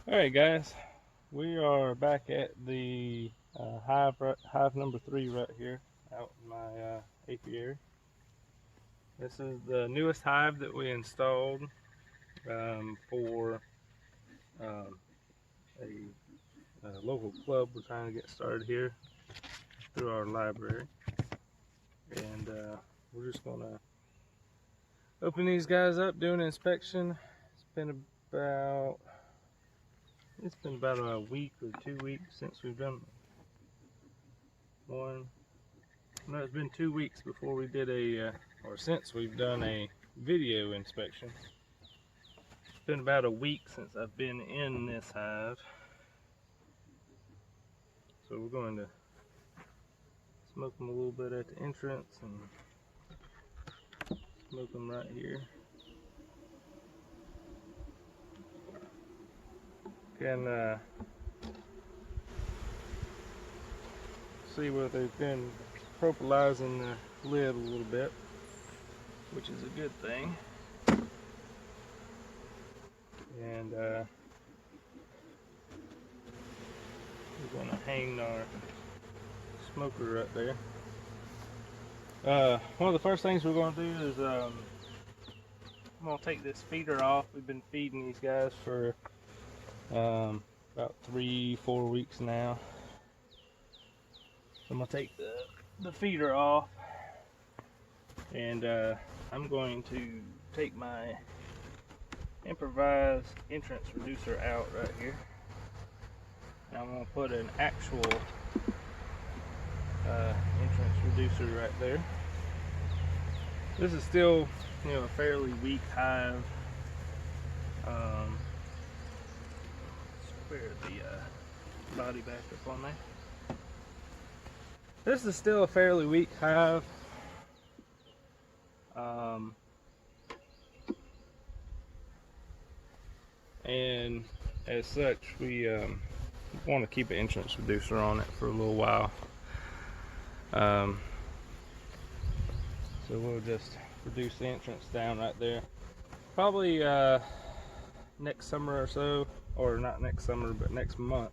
Alright guys, we are back at the hive number 3 right here out in my apiary. This is the newest hive that we installed for um, a local club we're trying to get started here through our library. And we're just going to open these guys up, do an inspection. About it's been about a week or 2 weeks since we've done one. No, it's been 2 weeks before we did or since we've done a video inspection. It's been about a week since I've been in this hive. So we're going to smoke them a little bit at the entrance and smoke them right here. Can see where they've been propolizing the lid a little bit, which is a good thing. And we're going to hang our smoker right there. One of the first things we're going to do is I'm going to take this feeder off. We've been feeding these guys for about 3-4 weeks now. So I'm going to take the feeder off, and I'm going to take my improvised entrance reducer out right here. And I'm going to put an actual entrance reducer right there. This is still, a fairly weak hive. Square the body back up on there. This is still a fairly weak hive. And as such, we want to keep an entrance reducer on it for a little while. So we'll just reduce the entrance down right there. Probably next summer or so, or not next summer, but next month.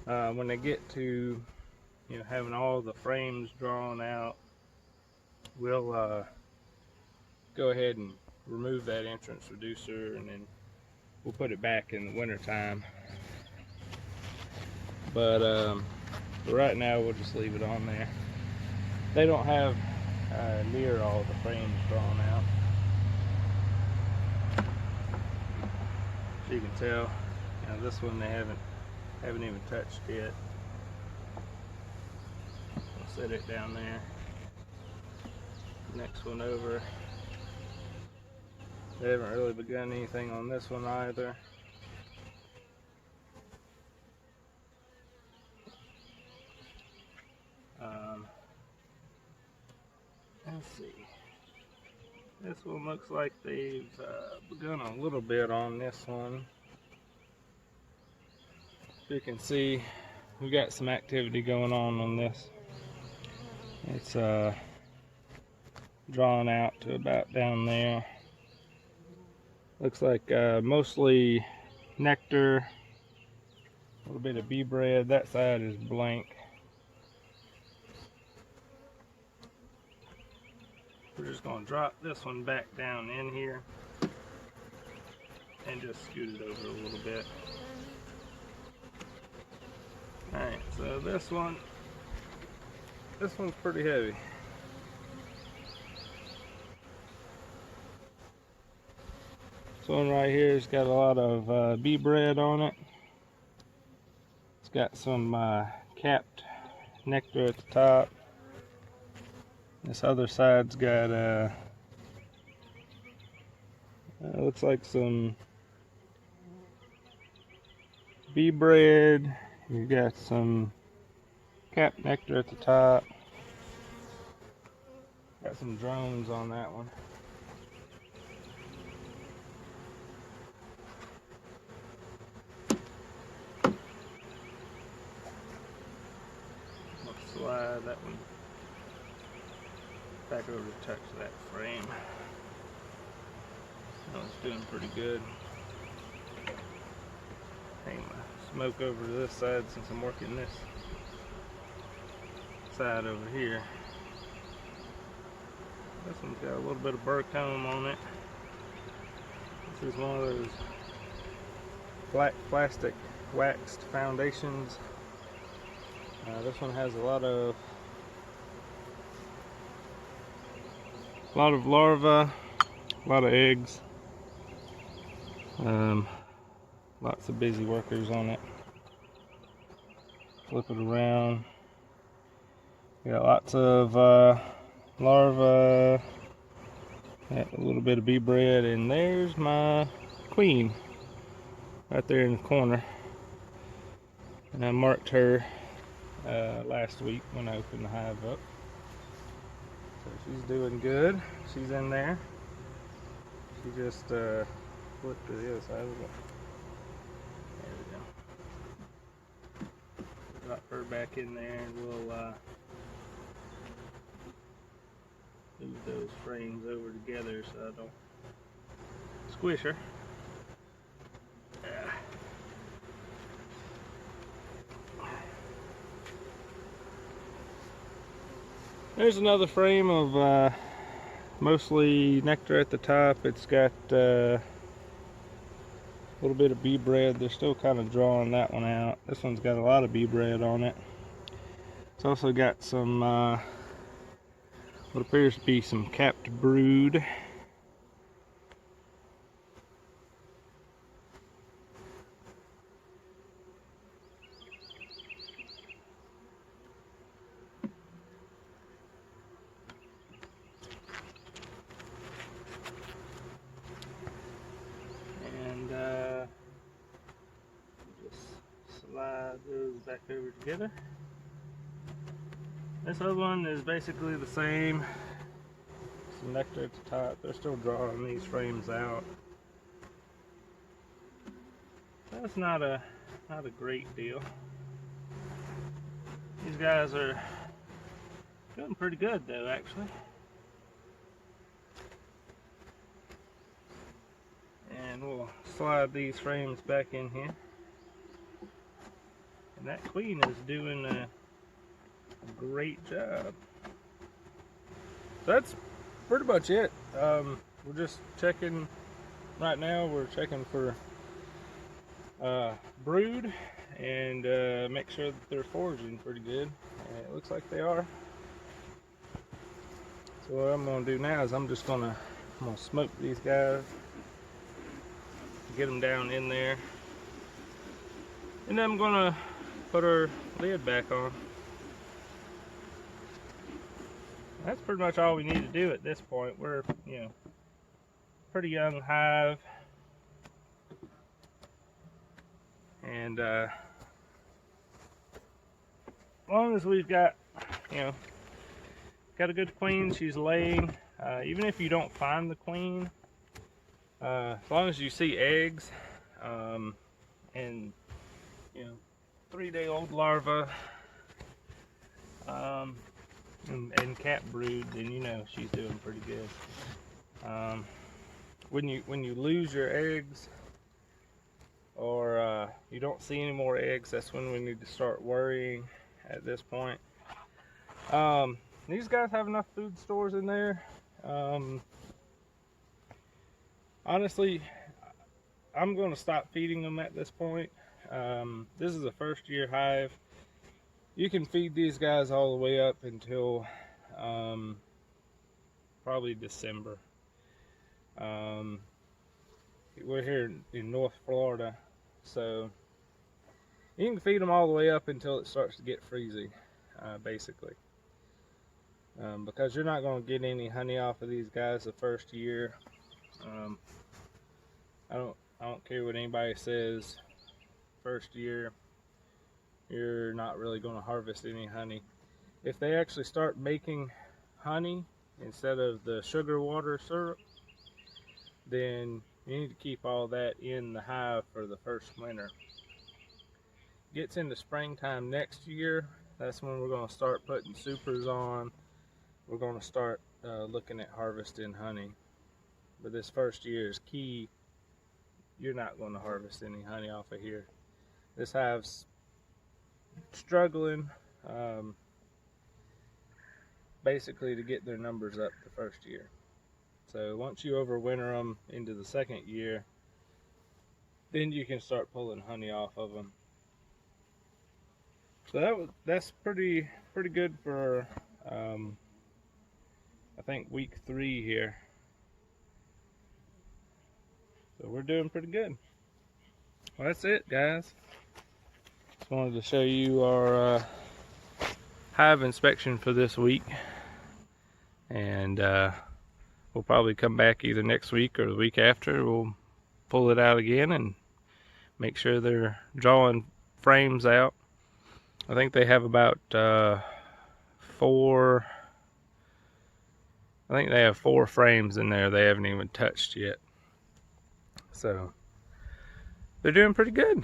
When they get to, having all the frames drawn out, we'll go ahead and remove that entrance reducer, and then we'll put it back in the winter time. But right now we'll just leave it on there. They don't have near all the frames drawn out. So you can tell, this one they haven't even touched yet. I'll set it down there. Next one over. They haven't really begun anything on this one either. Let's see. This one looks like they've begun a little bit on this one. You can see we got some activity going on this. It's drawn out to about down there. Looks like mostly nectar, a little bit of bee bread. That side is blank. We're just going to drop this one back down in here and just scoot it over a little bit. Alright, so this one's pretty heavy. This one right here has got a lot of bee bread on it. It's got some capped nectar at the top. This other side's got looks like some bee bread. You got some capped nectar at the top. Got some drones on that one. I'll slide that one back over to touch that frame. That one's doing pretty good. hang my smoke over to this side since I'm working this side over here. This one's got a little bit of burr comb on it. This is one of those black plastic waxed foundations. This one has a lot of larvae, a lot of eggs. Lots of busy workers on it. Flip it around. We got lots of larvae, a little bit of bee bread, and there's my queen right there in the corner. And I marked her last week when I opened the hive up. So she's doing good. She's in there. She just flipped to the other side of it. There we go. Drop her back in there, and we'll move those frames over together so I don't squish her. There's another frame of mostly nectar at the top. It's got a little bit of bee bread. They're still kind of drawing that one out. This one's got a lot of bee bread on it. It's also got some what appears to be some capped brood. Slide those back over together. This other one is basically the same. Some nectar at the top. They're still drawing these frames out. That's not a great deal. These guys are doing pretty good though, actually. And we'll slide these frames back in here. And that queen is doing a great job. That's pretty much it. We're just checking right now. We're checking for brood and make sure that they're foraging pretty good. And it looks like they are. So what I'm going to do now is I'm going to smoke these guys, get them down in there, and then I'm going to put our lid back on. That's pretty much all we need to do at this point. We're, pretty young hive, and as long as we've got, got a good queen, she's laying. Even if you don't find the queen, as long as you see eggs, and 3-day-old larvae, and capped brood, then she's doing pretty good. When you lose your eggs, or you don't see any more eggs, that's when we need to start worrying at this point. These guys have enough food stores in there. Honestly, I'm going to stop feeding them at this point. This is a first-year hive. You can feed these guys all the way up until probably December. We're here in North Florida, so you can feed them all the way up until it starts to get freezing, basically. Because you're not going to get any honey off of these guys the first year. I don't care what anybody says. First year, you're not really going to harvest any honey. If they actually start making honey instead of the sugar water syrup, then you need to keep all that in the hive for the first winter. Gets into springtime next year, that's when we're going to start putting supers on. We're going to start looking at harvesting honey. But this first year is key. You're not going to harvest any honey off of here. This hive's struggling basically to get their numbers up the first year. So once you overwinter them into the second year, then you can start pulling honey off of them. So that's pretty good for I think week 3 here. So we're doing pretty good. Well, that's it, guys. Just wanted to show you our hive inspection for this week, and we'll probably come back either next week or the week after. We'll pull it out again and make sure they're drawing frames out. I think they have about 4 frames in there they haven't even touched yet. So they're doing pretty good.